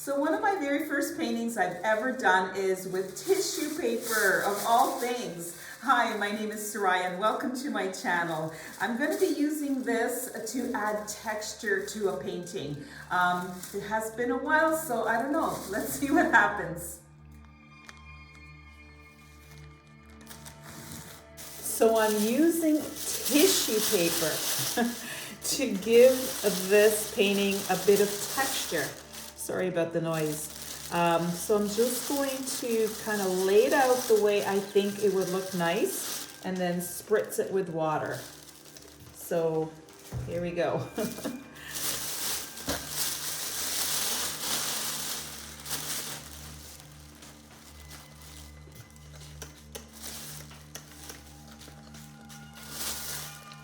So one of my very first paintings I've ever done is with tissue paper, of all things. Hi, my name is Soraya and welcome to my channel. I'm going to be using this to add texture to a painting. It has been a while, so I don't know. Let's see what happens. So I'm using tissue paper to give this painting a bit of texture. Sorry about the noise. So I'm just going to kind of lay it out the way I think it would look nice and then spritz it with water. So here we go. I'm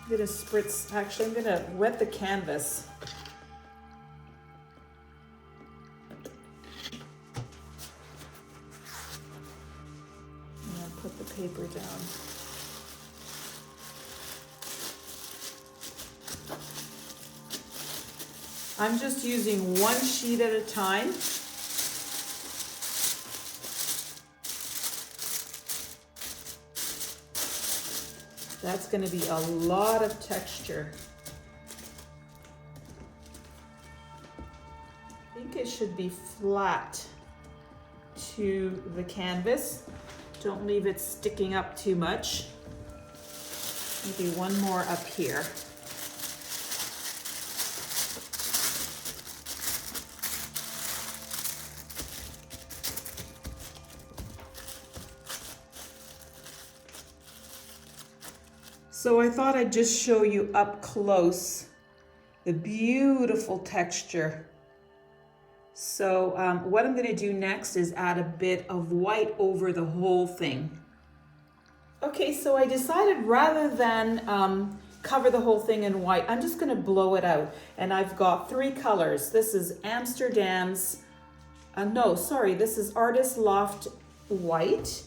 gonna spritz, actually I'm gonna wet the canvas. Put the paper down. I'm just using one sheet at a time. That's going to be a lot of texture. I think it should be flat to the canvas. Don't leave it sticking up too much. Maybe one more up here. So I thought I'd just show you up close the beautiful texture. So what I'm going to do next is add a bit of white over the whole thing. Okay, so I decided rather than cover the whole thing in white, I'm just going to blow it out. And I've got three colors. This is Amsterdam's, this is Artist Loft White.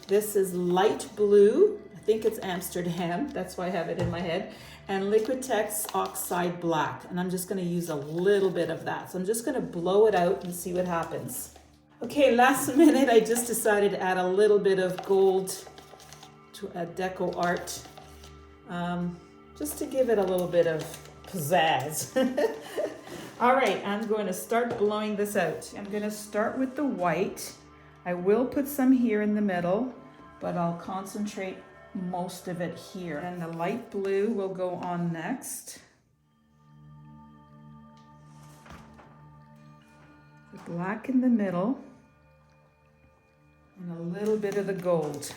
This is light blue. I think it's Amsterdam. That's why I have it in my head. And Liquitex Oxide Black. And I'm just going to use a little bit of that. So I'm just going to blow it out and see what happens. Okay, last minute, I just decided to add a little bit of gold to a deco art. Just to give it a little bit of pizzazz. All right, I'm going to start blowing this out. I'm going to start with the white. I will put some here in the middle, but I'll concentrate most of it here. And the light blue will go on next. The black in the middle. And a little bit of the gold.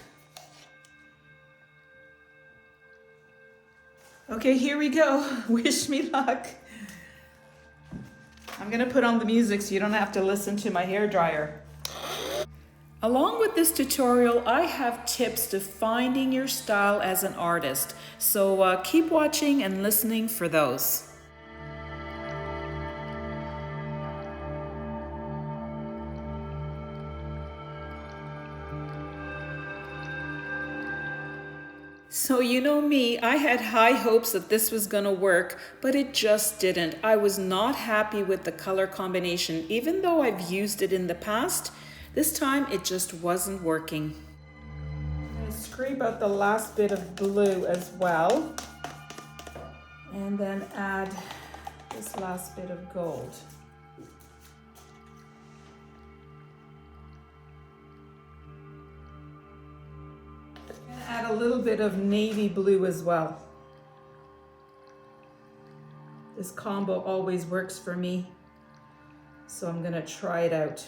Okay, here we go. Wish me luck. I'm gonna put on the music so you don't have to listen to my hairdryer. Along with this tutorial, I have tips to finding your style as an artist. So keep watching and listening for those. So you know me, I had high hopes that this was gonna work, but it just didn't. I was not happy with the color combination. Even though I've used it in the past, this time it just wasn't working. I'm going to scrape out the last bit of blue as well. And then add this last bit of gold. And add a little bit of navy blue as well. This combo always works for me, so I'm going to try it out.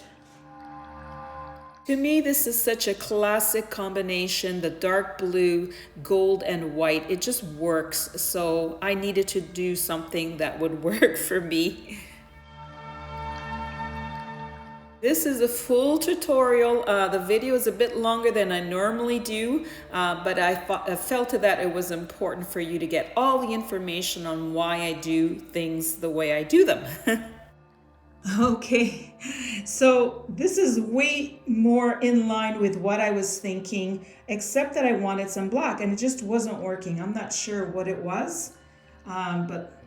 To me, this is such a classic combination, the dark blue, gold, and white. It just works. So I needed to do something that would work for me. This is a full tutorial. The video is a bit longer than I normally do, but I felt that it was important for you to get all the information on why I do things the way I do them. Okay, so this is way more in line with what I was thinking, except that I wanted some black and it just wasn't working. I'm not sure what it was, but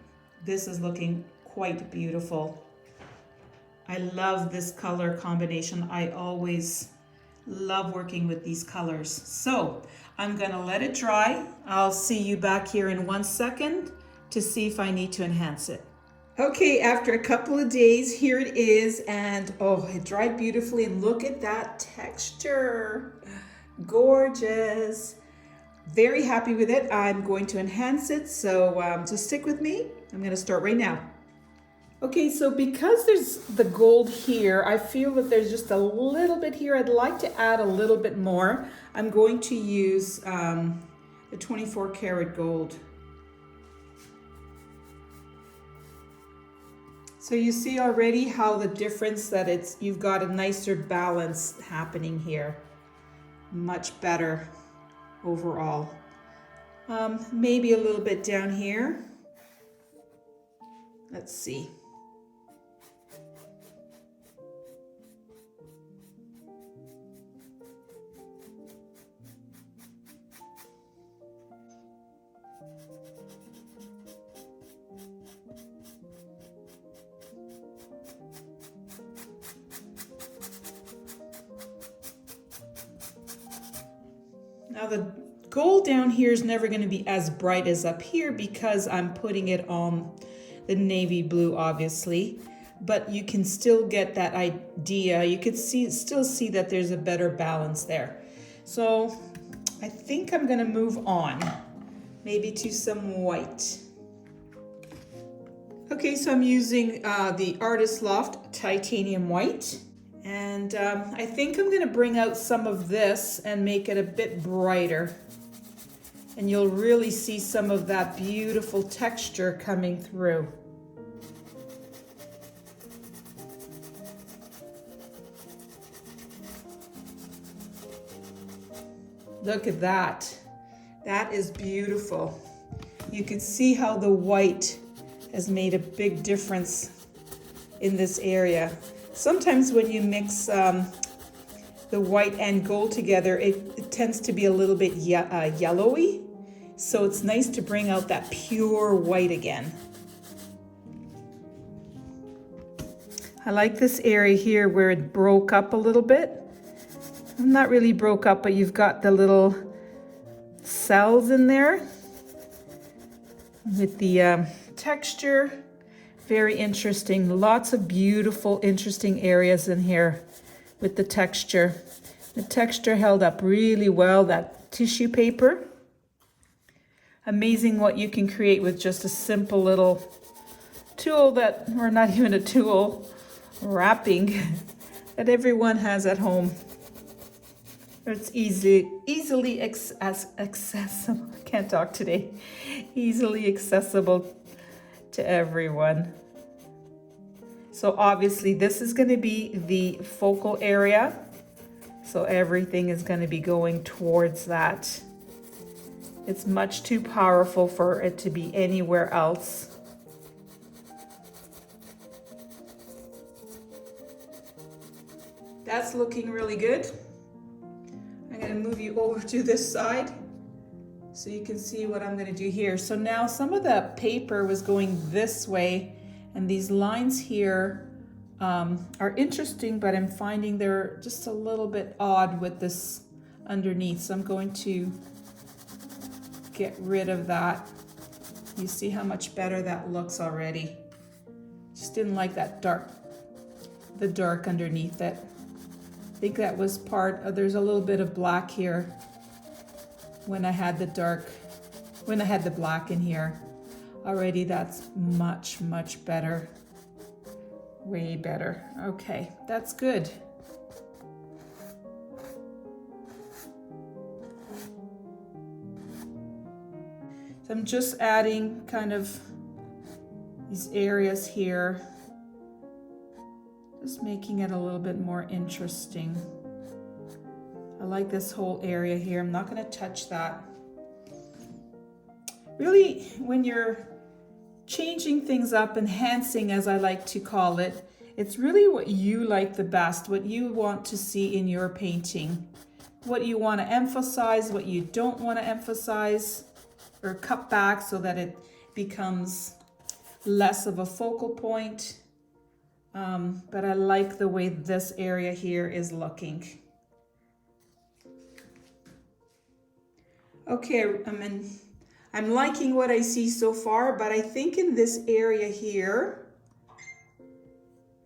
this is looking quite beautiful. I love this color combination. I always love working with these colors. So I'm gonna let it dry. I'll see you back here in 1 second to see if I need to enhance it. Okay, after a couple of days, here it is, and oh, it dried beautifully, and look at that texture. Gorgeous. Very happy with it. I'm going to enhance it, so just stick with me. I'm gonna start right now. Okay, so because there's the gold here, I feel that there's just a little bit here. I'd like to add a little bit more. I'm going to use the 24 karat gold. So you see already how the difference that you've got a nicer balance happening here. Much better overall. Maybe a little bit down here. Let's see. Now the gold down here is never going to be as bright as up here because I'm putting it on the navy blue, obviously, but you can still get that idea. You could still see that there's a better balance there. So I think I'm going to move on, maybe to some white. Okay, so I'm using the Artist Loft Titanium White. And I think I'm going to bring out some of this and make it a bit brighter. And you'll really see some of that beautiful texture coming through. Look at that. That is beautiful. You can see how the white has made a big difference in this area. Sometimes when you mix the white and gold together, it tends to be a little bit yellowy. So it's nice to bring out that pure white again. I like this area here where it broke up a little bit. Not really broke up, but you've got the little cells in there with the texture. Very interesting. Lots of beautiful, interesting areas in here with the texture. The texture held up really well, that tissue paper. Amazing what you can create with just a simple little tool or not even a tool, wrapping that everyone has at home. It's easily accessible. I can't talk today. Easily accessible to everyone. So obviously this is going to be the focal area. So everything is going to be going towards that. It's much too powerful for it to be anywhere else. That's looking really good. I'm going to move you over to this side so you can see what I'm going to do here. So now some of the paper was going this way, and these lines here are interesting, but I'm finding they're just a little bit odd with this underneath. So I'm going to get rid of that. You see how much better that looks already. Just didn't like that the dark underneath it. I think that was there's a little bit of black here when I had the black in here. Already that's much, much better. Way better. Okay, that's good. So I'm just adding kind of these areas here. Just making it a little bit more interesting. I like this whole area here. I'm not going to touch that. Really, when you're changing things up, enhancing as I like to call it, it's really what you like the best, what you want to see in your painting, what you want to emphasize, what you don't want to emphasize or cut back so that it becomes less of a focal point. but I like the way this area here is looking. Okay, I'm liking what I see so far, but I think in this area here,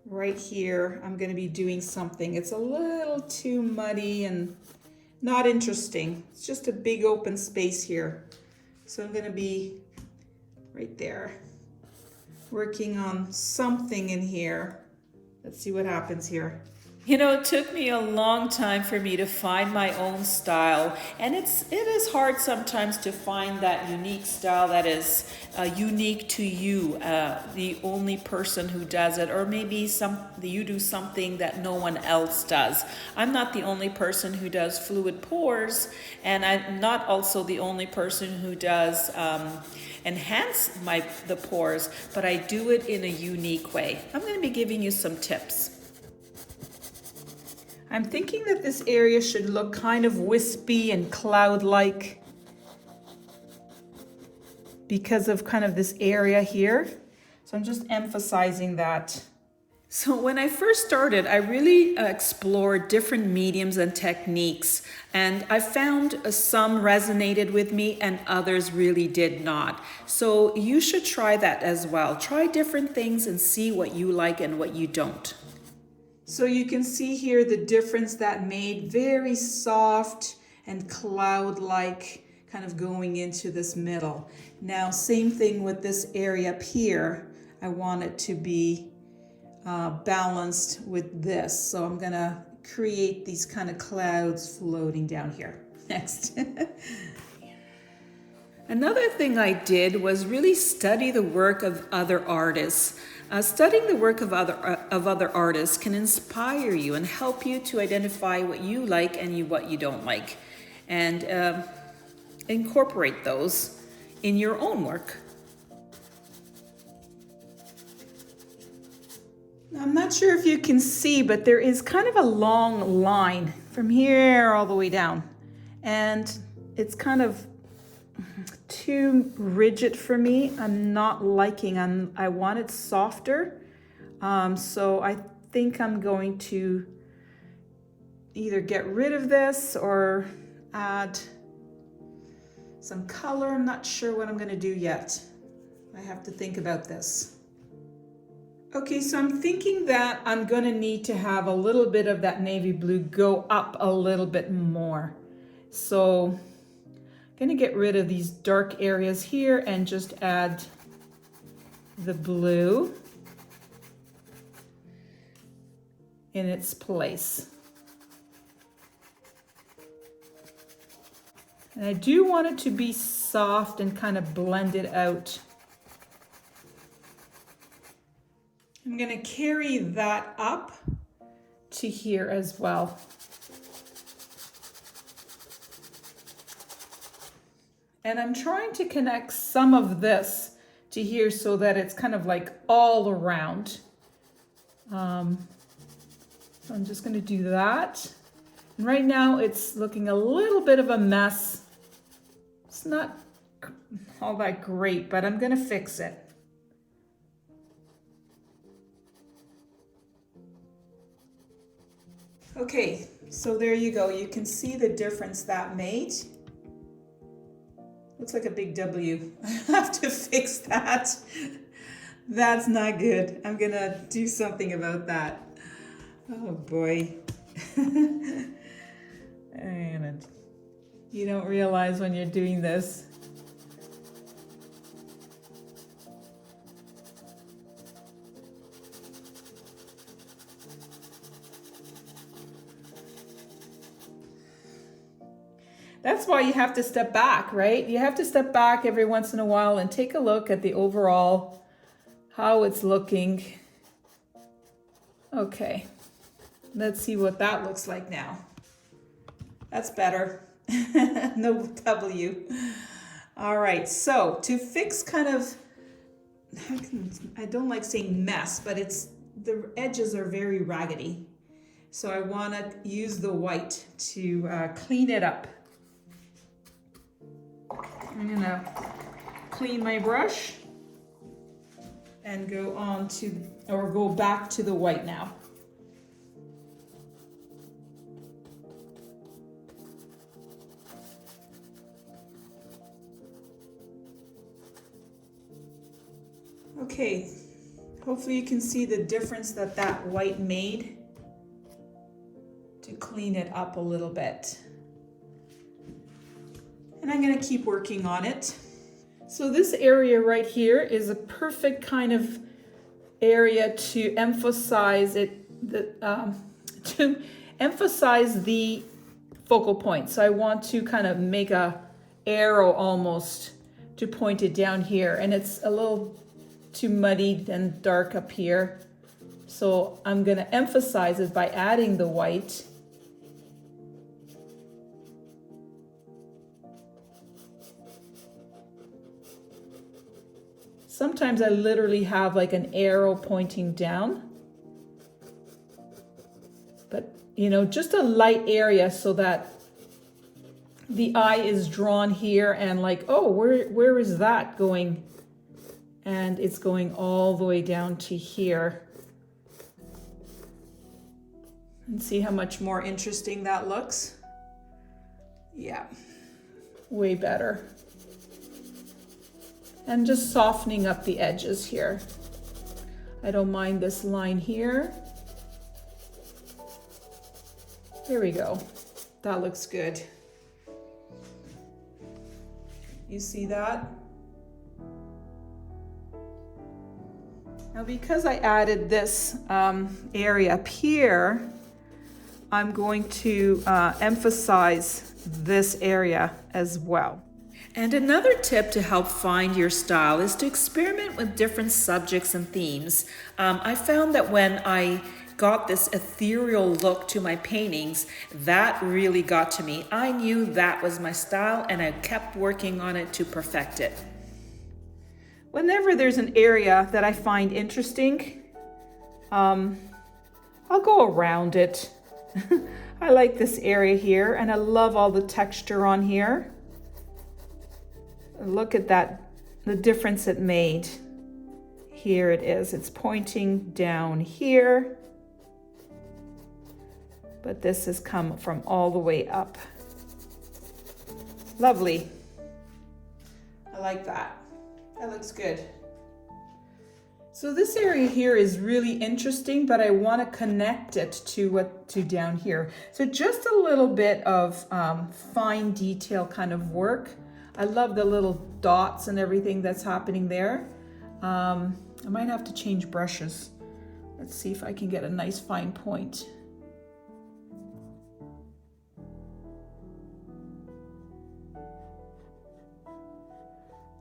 right here, I'm going to be doing something. It's a little too muddy and not interesting. It's just a big open space here. So I'm going to be right there, working on something in here. Let's see what happens here. You know, it took me a long time for me to find my own style, and it is hard sometimes to find that unique style that is unique to you, the only person who does it, or maybe you do something that no one else does. I'm not the only person who does fluid pours, and I'm not also the only person who does enhance the pores, but I do it in a unique way. I'm going to be giving you some tips. I'm thinking that this area should look kind of wispy and cloud-like because of kind of this area here. So I'm just emphasizing that. So when I first started, I really explored different mediums and techniques, and I found some resonated with me and others really did not. So you should try that as well. Try different things and see what you like and what you don't. So you can see here the difference that made, very soft and cloud-like, kind of going into this middle. Now, same thing with this area up here. I want it to be balanced with this. So I'm gonna create these kind of clouds floating down here. Next. Another thing I did was really study the work of other artists. Studying the work of other artists can inspire you and help you to identify what you like and what you don't like, and incorporate those in your own work. I'm not sure if you can see, but there is kind of a long line from here all the way down, and it's kind of too rigid for me. I'm not liking. I want it softer, so I think I'm going to either get rid of this or add some color. I'm not sure what I'm going to do yet. I have to think about this. Okay, so I'm thinking that I'm going to need to have a little bit of that navy blue go up a little bit more. So I'm going to get rid of these dark areas here and just add the blue in its place. And I do want it to be soft and kind of blended out. I'm going to carry that up to here as well. And I'm trying to connect some of this to here so that it's kind of like all around. So I'm just going to do that. And right now it's looking a little bit of a mess. It's not all that great, but I'm going to fix it. Okay, so there you go. You can see the difference that made. Looks like a big W. I have to fix that. That's not good. I'm gonna do something about that. Oh boy. And you don't realize when you're doing this. That's why you have to step back, right? You have to step back every once in a while and take a look at the overall, how it's looking. Okay, let's see what that looks like now. That's better. No W. All right, so to fix kind of, I don't like saying mess, but the edges are very raggedy. So I want to use the white to clean it up. I'm gonna clean my brush and go on to, or go back to the white now. Okay, hopefully you can see the difference that that white made to clean it up a little bit. And I'm gonna keep working on it. So this area right here is a perfect kind of area to emphasize it, to emphasize the focal point. So I want to kind of make a arrow almost to point it down here, and it's a little too muddied and dark up here. So I'm gonna emphasize it by adding the white. Sometimes I literally have like an arrow pointing down, but you know, just a light area so that the eye is drawn here and like, oh, where is that going? And it's going all the way down to here. And see how much more interesting that looks? Yeah, way better. And just softening up the edges here. I don't mind this line here. There we go. That looks good. You see that? Now because I added this area up here, I'm going to emphasize this area as well. And another tip to help find your style is to experiment with different subjects and themes. I found that when I got this ethereal look to my paintings, that really got to me. I knew that was my style and I kept working on it to perfect it. Whenever there's an area that I find interesting, I'll go around it. I like this area here and I love all the texture on here. Look at that, the difference it made. Here it is, it's pointing down here, but this has come from all the way up. Lovely. I like that. That looks good. So this area here is really interesting, but I want to connect it to down here. So just a little bit of fine detail kind of work. I love the little dots and everything that's happening there. I might have to change brushes. Let's see if I can get a nice fine point.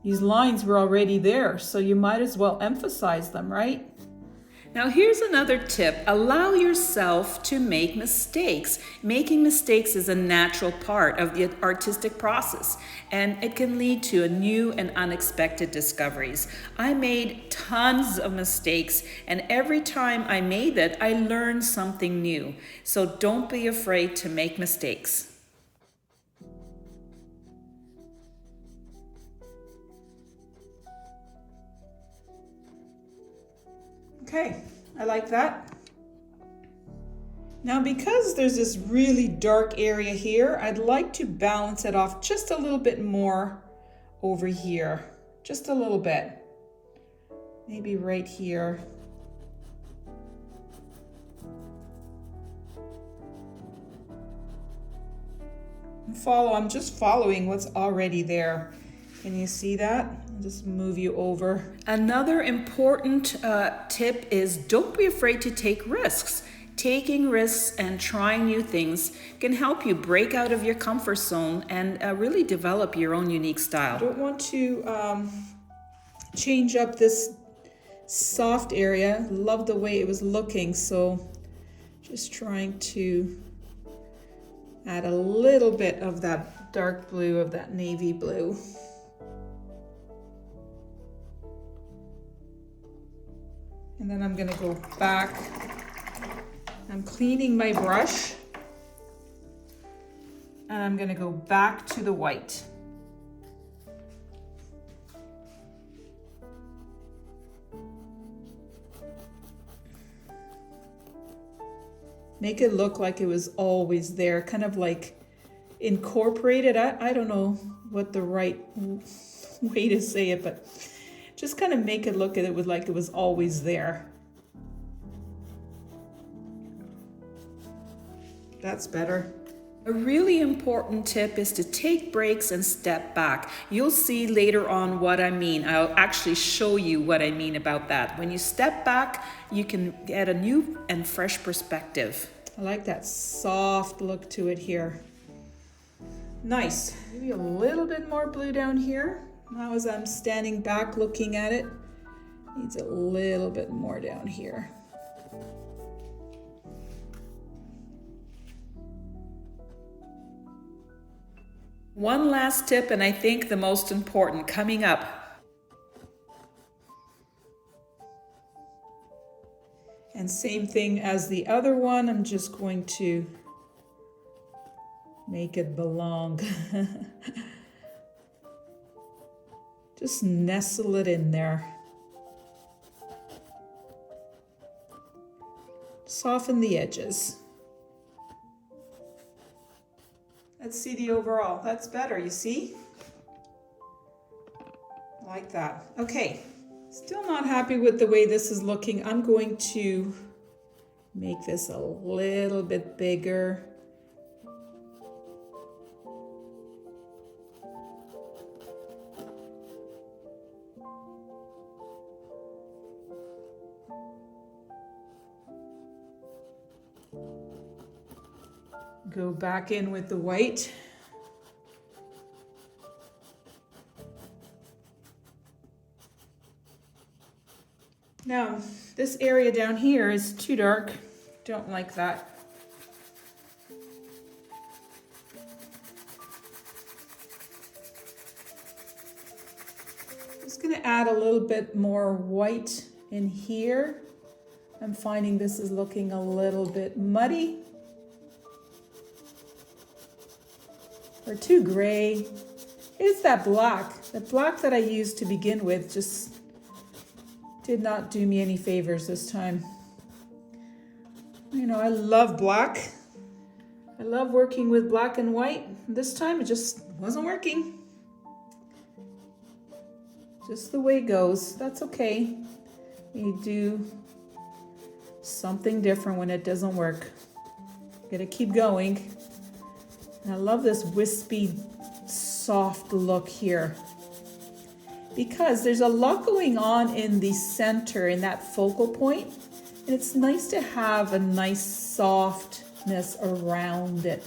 These lines were already there, so you might as well emphasize them, right? Now here's another tip. Allow yourself to make mistakes. Making mistakes is a natural part of the artistic process, and it can lead to new and unexpected discoveries. I made tons of mistakes, and every time I made it, I learned something new. So don't be afraid to make mistakes. Okay, I like that. Now because there's this really dark area here, I'd like to balance it off just a little bit more over here. Just a little bit. Maybe right here. I'm just following what's already there. Can you see that? I'll just move you over. Another important tip is don't be afraid to take risks. Taking risks and trying new things can help you break out of your comfort zone and really develop your own unique style. I don't want to change up this soft area. Love the way it was looking, so just trying to add a little bit of that dark blue, of that navy blue. And then I'm gonna go back. I'm cleaning my brush. And I'm gonna go back to the white. Make it look like it was always there, kind of like incorporated. I don't know what the right way to say it, but just kind of make it look at it with like it was always there. That's better. A really important tip is to take breaks and step back. You'll see later on what I mean. I'll actually show you what I mean about that. When you step back, you can get a new and fresh perspective. I like that soft look to it here. Nice. Maybe a little bit more blue down here. Now as I'm standing back looking at it, needs a little bit more down here. One last tip, and I think the most important, coming up. And same thing as the other one, I'm just going to make it belong. Just nestle it in there. Soften the edges. Let's see the overall. That's better, you see? Like that. Okay, still not happy with the way this is looking. I'm going to make this a little bit bigger. Go back in with the white. Now, this area down here is too dark. Don't like that. Just gonna add a little bit more white in here. I'm finding this is looking a little bit muddy. Or too gray. It's that black. The black that I used to begin with just did not do me any favors this time. You know, I love black. I love working with black and white. This time it just wasn't working. Just the way it goes. That's okay. You do something different when it doesn't work. Gotta keep going. And I love this wispy, soft look here because there's a lot going on in the center, in that focal point, and it's nice to have a nice softness around it.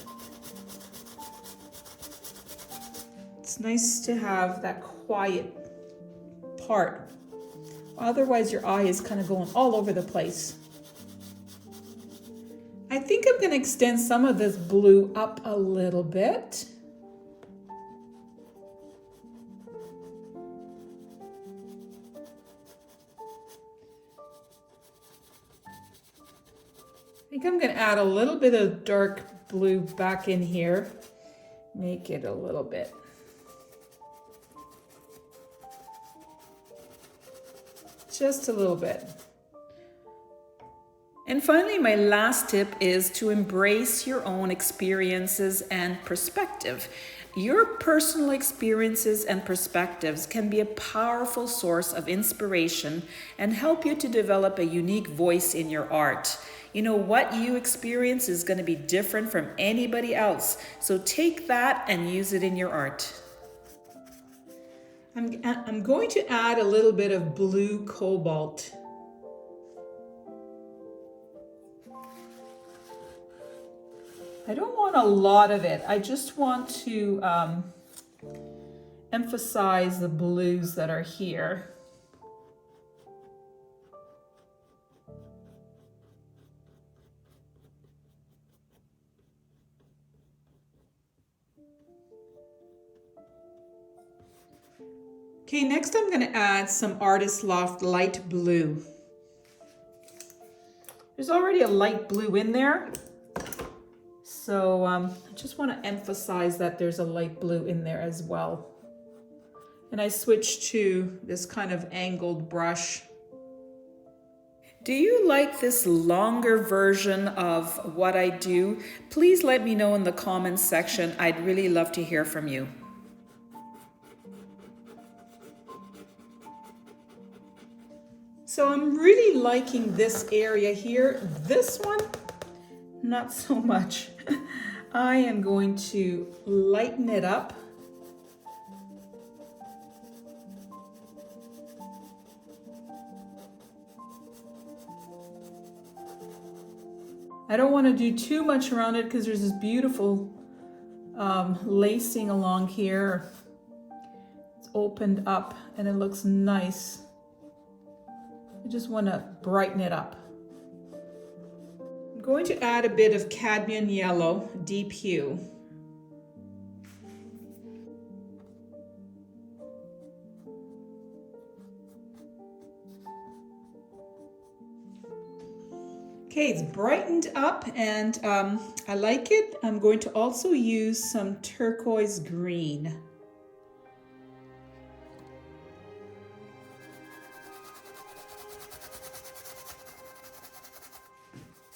It's nice to have that quiet part. Otherwise, your eye is kind of going all over the place. I think I'm going to extend some of this blue up a little bit. I think I'm going to add a little bit of dark blue back in here. Make it a little bit. Just a little bit. And finally, my last tip is to embrace your own experiences and perspective. Your personal experiences and perspectives can be a powerful source of inspiration and help you to develop a unique voice in your art. You know, what you experience is going to be different from anybody else. So take that and use it in your art. I'm going to add a little bit of blue cobalt. I don't want a lot of it. I just want to emphasize the blues that are here. Okay, next I'm going to add some Artist Loft light blue. There's already a light blue in there. So I just want to emphasize that there's a light blue in there as well. And I switched to this kind of angled brush. Do you like this longer version of what I do? Please let me know in the comments section. I'd really love to hear from you. So I'm really liking this area here. This one, not so much. I am going to lighten it up. I don't want to do too much around it because there's this beautiful lacing along here. It's opened up and it looks nice. I just want to brighten it up. I'm going to add a bit of cadmium yellow, deep hue. Okay, it's brightened up and I like it. I'm going to also use some turquoise green.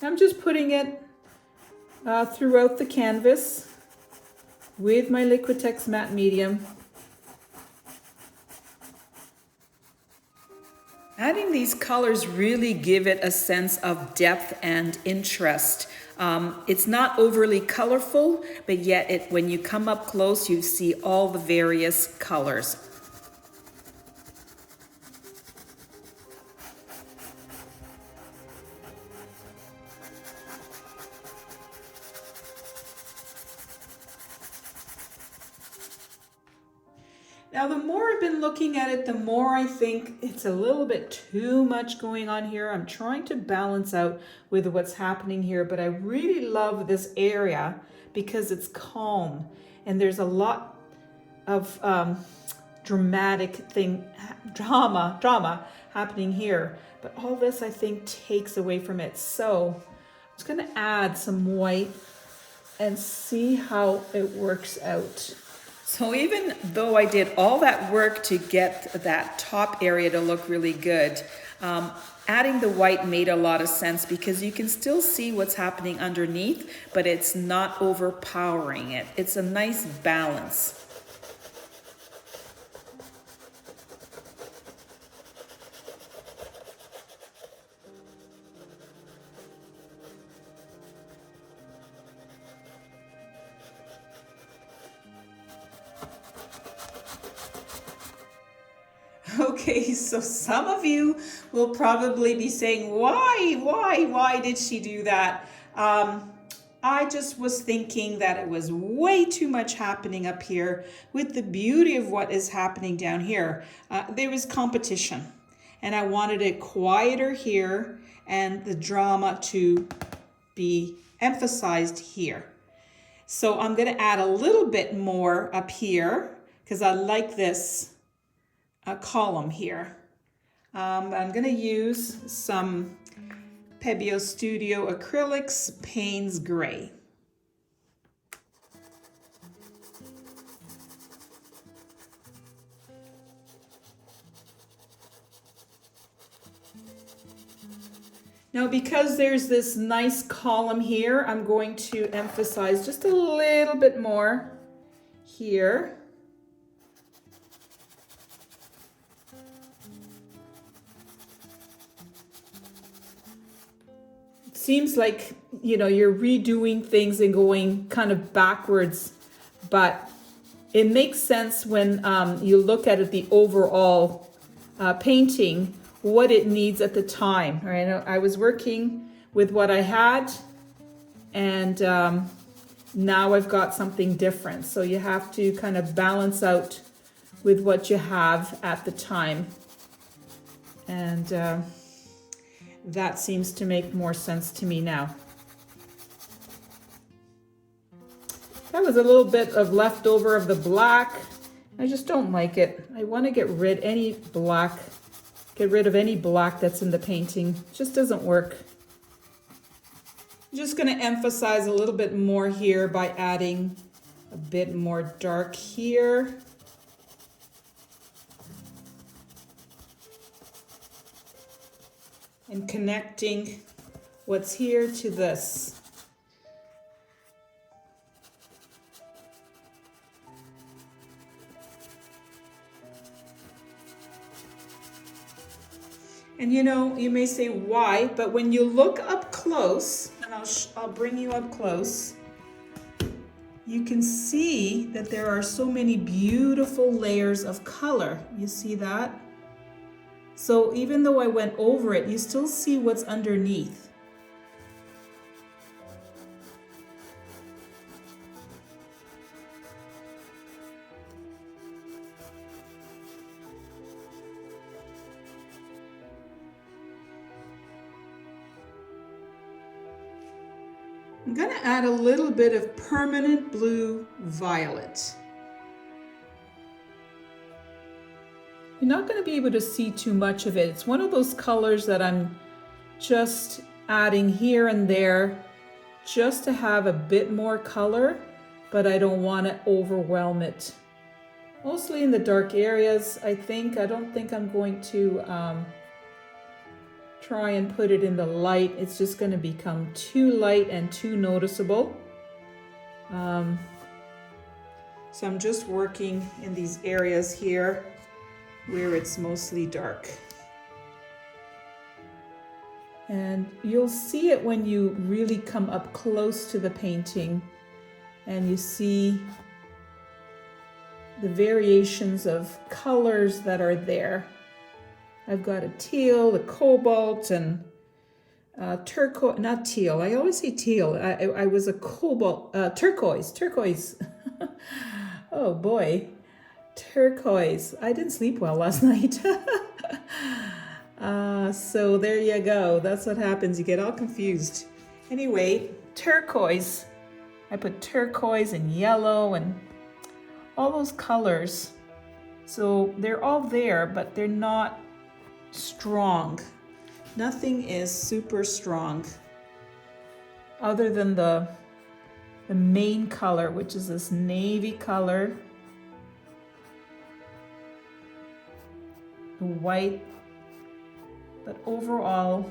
I'm just putting it throughout the canvas with my Liquitex matte medium. Adding these colors really give it a sense of depth and interest. It's not overly colorful, but yet when you come up close, you see all the various colors. Now, the more I've been looking at it, the more I think it's a little bit too much going on here. I'm trying to balance out with what's happening here, but I really love this area because it's calm and there's a lot of drama happening here. But all this, I think, takes away from it. So I'm just going to add some white and see how it works out. So even though I did all that work to get that top area to look really good, adding the white made a lot of sense because you can still see what's happening underneath, but it's not overpowering it. It's a nice balance. Okay, so some of you will probably be saying, why did she do that? I just was thinking that it was way too much happening up here with the beauty of what is happening down here. There was competition and I wanted it quieter here and the drama to be emphasized here. So I'm going to add a little bit more up here because I like this column here. I'm going to use some Pebeo Studio Acrylics Payne's Gray. Now, because there's this nice column here, I'm going to emphasize just a little bit more here. Seems like, you know, you're redoing things and going kind of backwards, but it makes sense when you look at it, the overall painting, what it needs at the time. Right? I was working with what I had, and now I've got something different. So you have to kind of balance out with what you have at the time. And that seems to make more sense to me now. That was a little bit of leftover of the black. I just don't like it. I want to get rid of any black that's in the painting. It just doesn't work. I'm just going to emphasize a little bit more here by adding a bit more dark here. and connecting what's here to this. And you know, you may say why, but when you look up close, and I'll bring you up close, you can see that there are so many beautiful layers of color. You see that? So even though I went over it, you still see what's underneath. I'm going to add a little bit of permanent blue violet. You're not going to be able to see too much of it. It's one of those colors that I'm just adding here and there just to have a bit more color, but I don't want to overwhelm it. Mostly in the dark areas, I don't think I'm going to try and put it in the light. It's just going to become too light and too noticeable. So I'm just working in these areas here where it's mostly dark. And you'll see it when you really come up close to the painting and you see the variations of colors that are there. I've got a teal, a cobalt, and turquoise, not teal. I always say teal. I was a cobalt, turquoise. Oh boy, turquoise. I didn't sleep well last night. So there you go. That's what happens. You get all confused. Anyway, turquoise. I put turquoise and yellow and all those colors. So they're all there, but they're not strong. Nothing is super strong other than the main color, which is this navy color, the white, but overall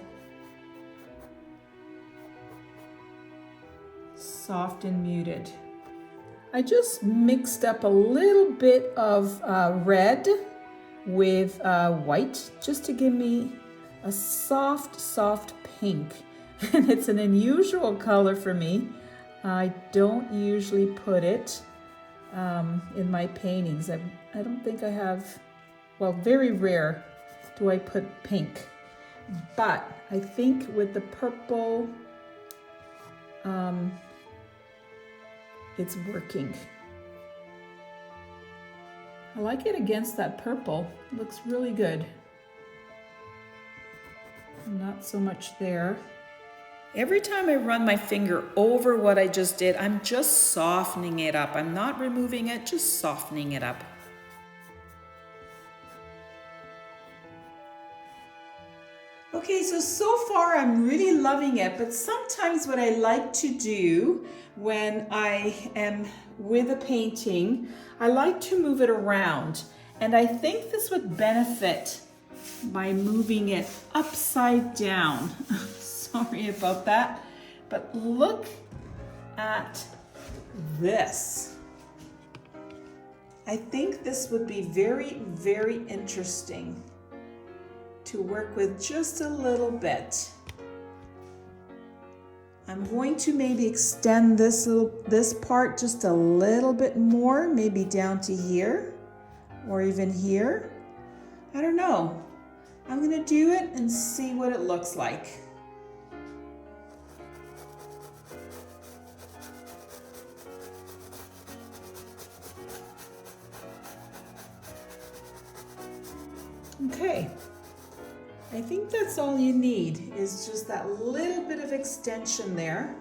soft and muted. I just mixed up a little bit of red with white just to give me a soft pink. And it's an unusual color for me. I don't usually put it in my paintings. I don't think I have, well, very rare do I put pink. But I think with the purple, it's working. I like it against that purple. It looks really good. Not so much there. Every time I run my finger over what I just did, I'm just softening it up. I'm not removing it, just softening it up. Okay, so far I'm really loving it, but sometimes what I like to do when I am with a painting, I like to move it around. And I think this would benefit by moving it upside down. Sorry about that, but look at this. I think this would be very, very interesting to work with just a little bit. I'm going to maybe extend this part just a little bit more, maybe down to here or even here. I don't know. I'm gonna do it and see what it looks like. Okay. I think that's all you need is just that little bit of extension there.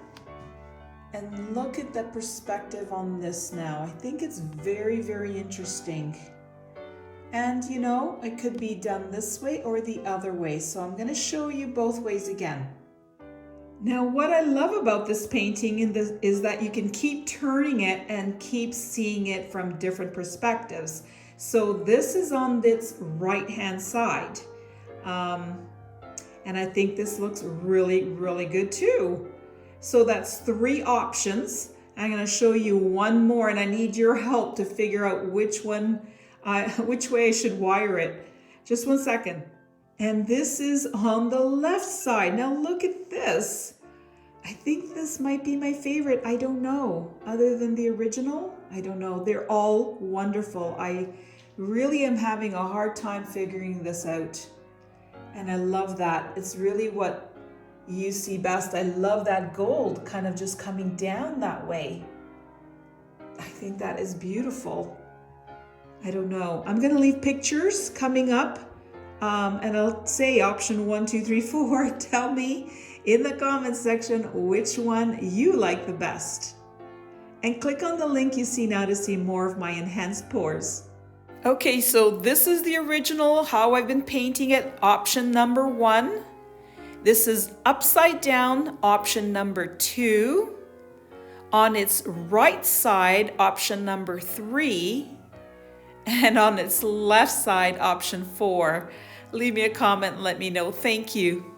And look at the perspective on this now. I think it's very, very interesting. And you know, it could be done this way or the other way. So I'm going to show you both ways again. Now, what I love about this painting is that you can keep turning it and keep seeing it from different perspectives. So this is on its right-hand side. And I think this looks really, really good too. So that's 3 options. I'm going to show you one more, and I need your help to figure out which way I should wire it. Just one second. And this is on the left side. Now look at this. I think this might be my favorite. I don't know. Other than the original, I don't know. They're all wonderful. I really am having a hard time figuring this out. And I love that. It's really what you see best. I love that gold kind of just coming down that way. I think that is beautiful. I don't know. I'm going to leave pictures coming up. And I'll say option 1, 2, 3, 4. Tell me in the comments section which one you like the best. And click on the link you see now to see more of my enhanced pours. Okay, so this is the original, how I've been painting it, option number 1. This is upside down, option number 2. On its right side, option number 3. And on its left side, option 4. Leave me a comment and let me know. Thank you.